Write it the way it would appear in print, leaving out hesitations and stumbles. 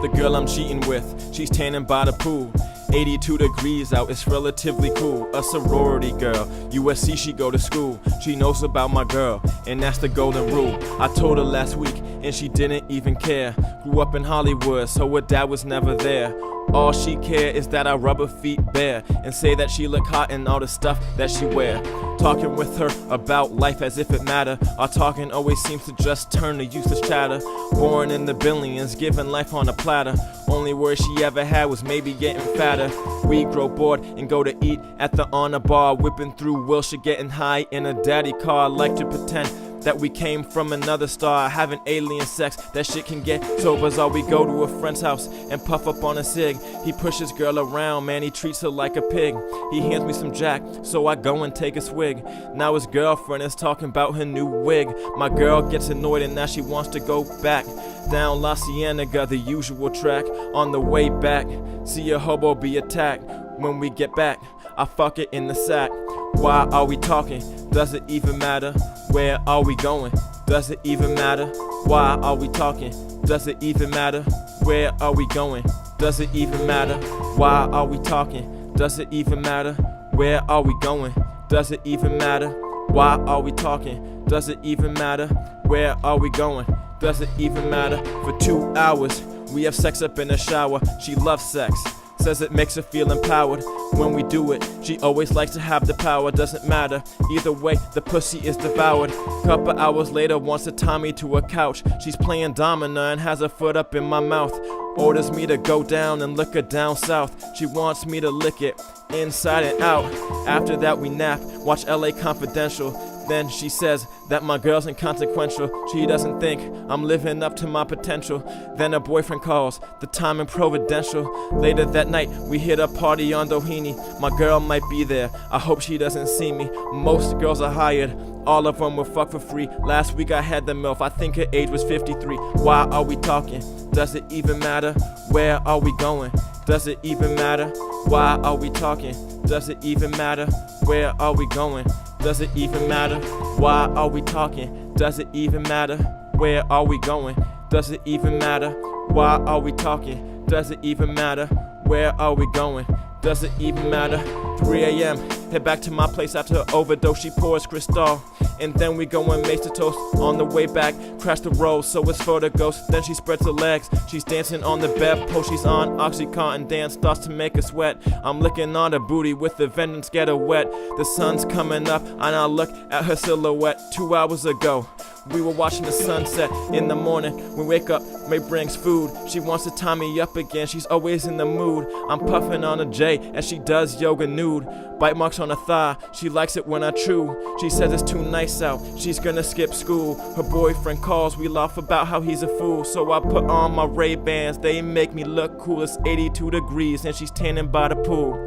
The girl I'm cheating with, she's tanning by the pool. 82 degrees out, it's relatively cool. A sorority girl, USC she go to school. She knows about my girl, and that's the golden rule. I told her last week, and she didn't even care. Grew up in Hollywood, so her dad was never there. All she cared is that I rub her feet bare and say that she look hot in all the stuff that she wear. Talking with her about life as if it matter. Our talking always seems to just turn to useless chatter. Born in the billions, given life on a platter. Only word she ever had was maybe getting fatter. We grow bored and go to eat at the Honor Bar. Whipping through Wilshire, getting high in a daddy car. Like to pretend that we came from another star, having alien sex, that shit can get so bizarre. We go to a friend's house and puff up on a cig. He pushes girl around, man, he treats her like a pig. He hands me some Jack, so I go and take a swig. Now his girlfriend is talking about her new wig. My girl gets annoyed and now she wants to go back down La Cienega, the usual track. On the way back, see a hobo be attacked. When we get back, I fuck it in the sack. Why are we talking? Does it even matter? Where are we going? Does it even matter? Why are we talking? Does it even matter? Where are we going? Does it even matter? Why are we talking? Does it even matter? Where are we going? Does it even matter? Why are we talking? Does it even matter? Where are we going? Does it even matter? For 2 hours, we have sex up in the shower. She loves sex, says it makes her feel empowered. When we do it, she always likes to have the power. Doesn't matter, either way, the pussy is devoured. Couple hours later, wants to tie me to a couch. She's playing domino and has her foot up in my mouth. Orders me to go down and lick her down south. She wants me to lick it inside and out. After that we nap, watch LA Confidential. Then she says that my girl's inconsequential. She doesn't think I'm living up to my potential. Then her boyfriend calls, the time in Providential. Later that night, we hit a party on Doheny. My girl might be there, I hope she doesn't see me. Most girls are hired, all of them were fucked for free. Last week I had the MILF, I think her age was 53. Why are we talking? Does it even matter? Where are we going? Does it even matter? Why are we talking? Does it even matter? Where are we going? Does it even matter? Why are we talking? Does it even matter? Where are we going? Does it even matter? Why are we talking? Does it even matter? Where are we going? Does it even matter? 3 a.m. Head back to my place after her overdose. She pours Cristal, and then we go and make the toast. On the way back, crash the road, so it's for the ghost. Then she spreads her legs, she's dancing on the bedpost. She's on Oxycontin, dance starts to make her sweat. I'm licking on her booty with the vengeance, get her wet. The sun's coming up, and I look at her silhouette. 2 hours ago, we were watching the sunset. In the morning, we wake up, May brings food. She wants to tie me up again, she's always in the mood. I'm puffing on a J as she does yoga nude. Bite marks on her thigh, she likes it when I chew. She says it's too nice out, she's gonna skip school. Her boyfriend calls, we laugh about how he's a fool. So I put on my Ray-Bans, they make me look cool. It's 82 degrees and she's tanning by the pool.